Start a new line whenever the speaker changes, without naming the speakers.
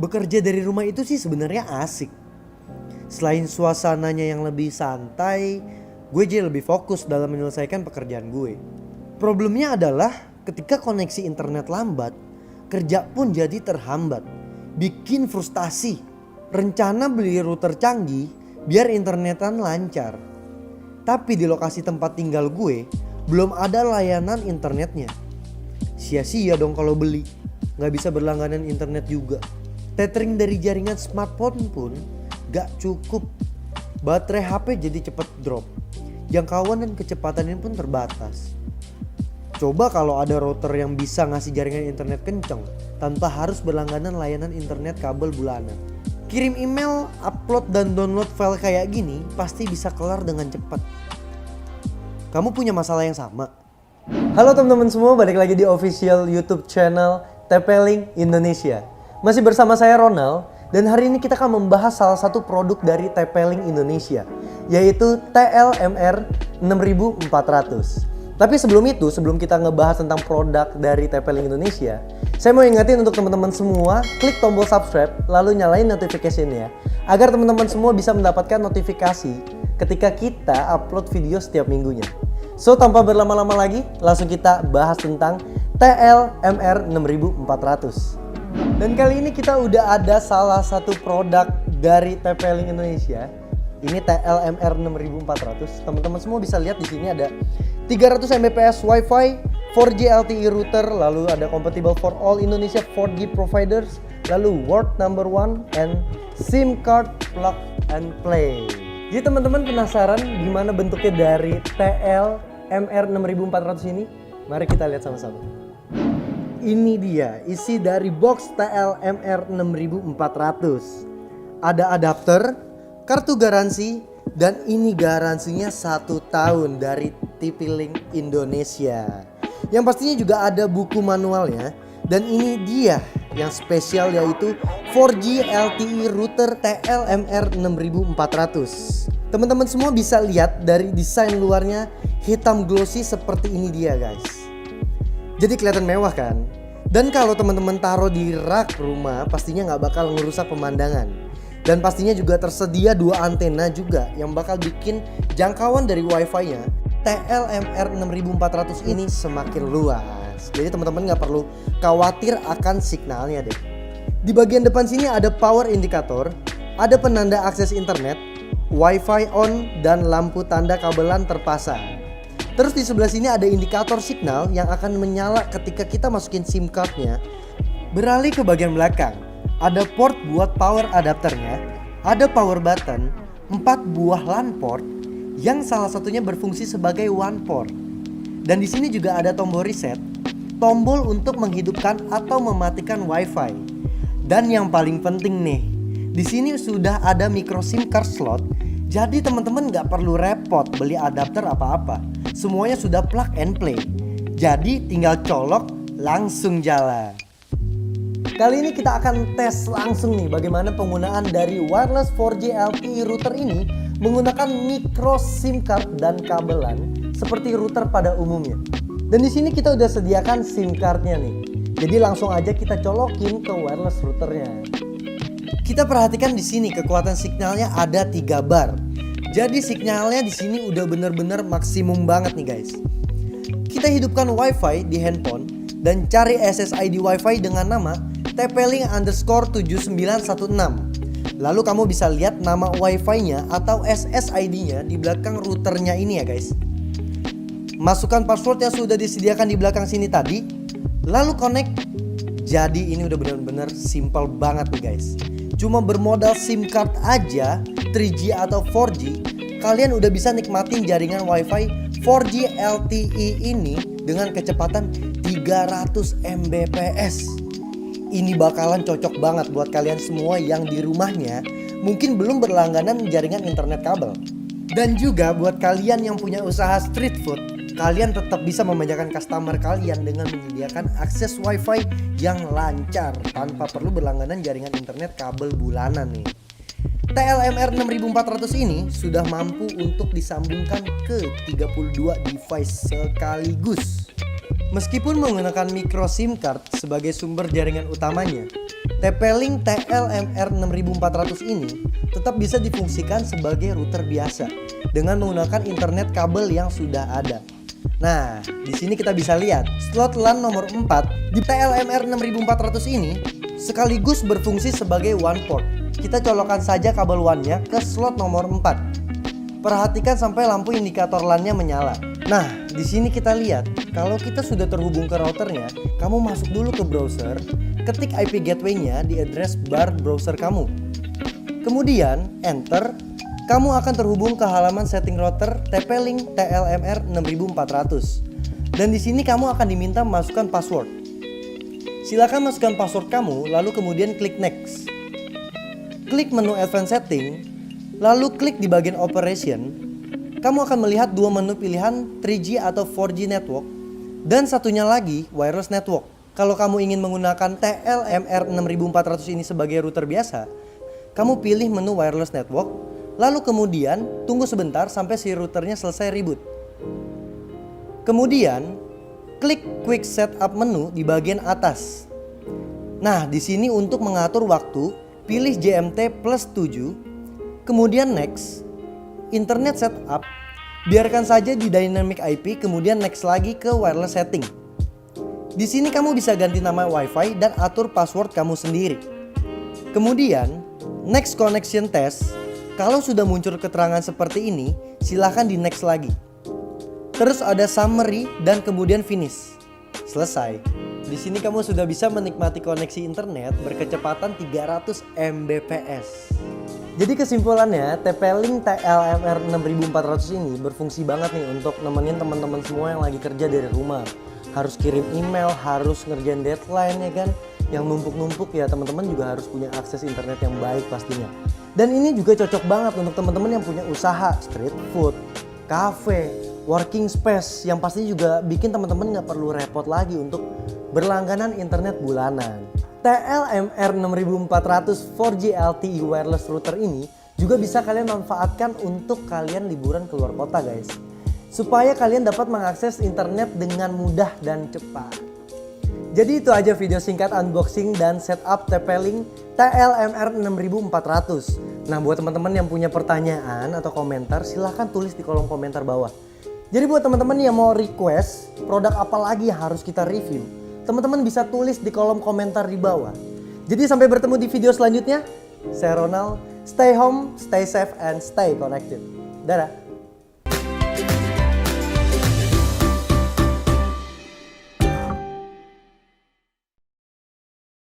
Bekerja dari rumah itu sih sebenarnya asik. Selain suasananya yang lebih santai, gue jadi lebih fokus dalam menyelesaikan pekerjaan gue. Problemnya adalah ketika koneksi internet lambat, kerja pun jadi terhambat. Bikin frustasi. Rencana beli router canggih biar internetan lancar. Tapi di lokasi tempat tinggal gue belum ada layanan internetnya. Sia-sia dong kalau beli. Gak bisa berlangganan internet juga. Tethering dari jaringan smartphone pun gak cukup. Baterai HP jadi cepet drop. Jangkauan dan kecepatannya pun terbatas. Coba kalau ada router yang bisa ngasih jaringan internet kenceng tanpa harus berlangganan layanan internet kabel bulanan. Kirim email, upload dan download file kayak gini pasti bisa kelar dengan cepat. Kamu punya masalah yang sama? Halo teman-teman semua, balik lagi di official YouTube channel TP-Link Indonesia. Masih bersama saya Ronald. Dan hari ini kita akan membahas salah satu produk dari TP-Link Indonesia, yaitu TLMR 6400. Tapi sebelum kita ngebahas tentang produk dari TP-Link Indonesia, saya mau ingetin untuk teman-teman semua, klik tombol subscribe, lalu nyalain notification-nya, agar teman-teman semua bisa mendapatkan notifikasi ketika kita upload video setiap minggunya. So, tanpa berlama-lama lagi, langsung kita bahas tentang TLMR 6400. Dan kali ini kita udah ada salah satu produk dari TP-Link Indonesia. Ini TLMR 6400. Teman-teman semua bisa lihat di sini ada 300 Mbps Wi-Fi, 4G LTE router, lalu ada compatible for all Indonesia 4G providers, lalu world number 1 and SIM card plug and play. Jadi teman-teman penasaran gimana bentuknya dari TLMR 6400 ini? Mari kita lihat sama-sama. Ini dia isi dari box TLMR 6400. Ada adapter, kartu garansi, dan ini garansinya 1 tahun dari TP-Link Indonesia. Yang pastinya juga ada buku manualnya. Dan ini dia yang spesial, yaitu 4G LTE router TLMR 6400. Teman-teman semua bisa lihat dari desain luarnya hitam glossy seperti ini dia guys. Jadi kelihatan mewah kan? Dan kalau teman-teman taruh di rak rumah pastinya nggak bakal ngerusak pemandangan. Dan pastinya juga tersedia 2 antena juga yang bakal bikin jangkauan dari wifi-nya TLMR 6400 ini semakin luas. Jadi teman-teman nggak perlu khawatir akan signalnya deh. Di bagian depan sini ada power indikator, ada penanda akses internet, wifi on, dan lampu tanda kabelan terpasang. Terus di sebelah sini ada indikator signal yang akan menyala ketika kita masukin SIM cardnya. Beralih ke bagian belakang, ada port buat power adapternya, ada power button, 4 buah LAN port yang salah satunya berfungsi sebagai one port. Dan di sini juga ada tombol reset, tombol untuk menghidupkan atau mematikan wifi. Dan yang paling penting nih, di sini sudah ada micro SIM card slot. Jadi teman-teman nggak perlu repot beli adapter apa-apa. Semuanya sudah plug and play. Jadi tinggal colok langsung jalan. Kali ini kita akan tes langsung nih bagaimana penggunaan dari wireless 4G LTE router ini menggunakan micro SIM card dan kabelan seperti router pada umumnya. Dan di sini kita udah sediakan SIM cardnya nih. Jadi langsung aja kita colokin ke wireless routernya. Kita perhatikan di sini kekuatan signalnya ada 3 bar. Jadi signalnya di sini udah bener-bener maksimum banget nih guys. Kita hidupkan wifi di handphone dan cari SSID wifi dengan nama TP-Link_7916. Lalu kamu bisa lihat nama wifi-nya atau SSID-nya di belakang routernya ini ya guys. Masukkan password yang sudah disediakan di belakang sini tadi, lalu connect. Jadi ini udah bener-bener simple banget nih guys. Cuma bermodal SIM card aja, 3G atau 4G, kalian udah bisa nikmatin jaringan wifi 4G LTE ini dengan kecepatan 300 Mbps. Ini bakalan cocok banget buat kalian semua yang di rumahnya mungkin belum berlangganan jaringan internet kabel. Dan juga buat kalian yang punya usaha street food, kalian tetap bisa memanjakan customer kalian dengan menyediakan akses wifi yang lancar tanpa perlu berlangganan jaringan internet kabel bulanan nih. TLMR 6400 ini sudah mampu untuk disambungkan ke 32 device sekaligus. Meskipun menggunakan micro SIM card sebagai sumber jaringan utamanya, TP-Link TLMR6400 ini tetap bisa difungsikan sebagai router biasa dengan menggunakan internet kabel yang sudah ada. Nah, di sini kita bisa lihat slot LAN nomor 4 di TLMR6400 ini sekaligus berfungsi sebagai one port. Kita colokkan saja kabel WAN-nya ke slot nomor 4. Perhatikan sampai lampu indikator LAN-nya menyala. Nah, di sini kita lihat kalau kita sudah terhubung ke routernya, kamu masuk dulu ke browser, ketik IP gateway-nya di address bar browser kamu. Kemudian enter, kamu akan terhubung ke halaman setting router TP-Link TLMR6400. Dan di sini kamu akan diminta memasukkan password. Silakan masukkan password kamu, lalu kemudian klik next. Klik menu advanced setting, lalu klik di bagian operation. Kamu akan melihat dua menu pilihan 3G atau 4G network dan satunya lagi wireless network. Kalau kamu ingin menggunakan TLMR6400 ini sebagai router biasa, kamu pilih menu wireless network, lalu kemudian tunggu sebentar sampai si routernya selesai reboot. Kemudian klik quick setup menu di bagian atas. Nah, di sini untuk mengatur waktu, pilih GMT plus 7, kemudian next, internet setup, biarkan saja di dynamic IP, kemudian next lagi ke wireless setting. Di sini kamu bisa ganti nama WiFi dan atur password kamu sendiri. Kemudian, next connection test. Kalau sudah muncul keterangan seperti ini, silahkan di next lagi. Terus ada summary dan kemudian finish. Selesai. Di sini kamu sudah bisa menikmati koneksi internet berkecepatan 300 Mbps. Jadi kesimpulannya, TP-Link TLMR6400 ini berfungsi banget nih untuk nemenin teman-teman semua yang lagi kerja dari rumah. Harus kirim email, harus ngerjain deadline ya kan. Yang numpuk-numpuk ya, teman-teman juga harus punya akses internet yang baik pastinya. Dan ini juga cocok banget untuk teman-teman yang punya usaha street food, cafe, working space, yang pasti juga bikin teman-teman nggak perlu repot lagi untuk berlangganan internet bulanan. TLMR6400 4G LTE wireless router ini juga bisa kalian manfaatkan untuk kalian liburan keluar kota guys, supaya kalian dapat mengakses internet dengan mudah dan cepat. Jadi itu aja video singkat unboxing dan setup TP-Link TLMR6400. Nah, buat teman-teman yang punya pertanyaan atau komentar, silahkan tulis di kolom komentar bawah. Jadi buat teman-teman yang mau request produk apa lagi yang harus kita review, teman-teman bisa tulis di kolom komentar di bawah. Jadi sampai bertemu di video selanjutnya. Saya Ronald, stay home, stay safe, and stay connected. Dadah.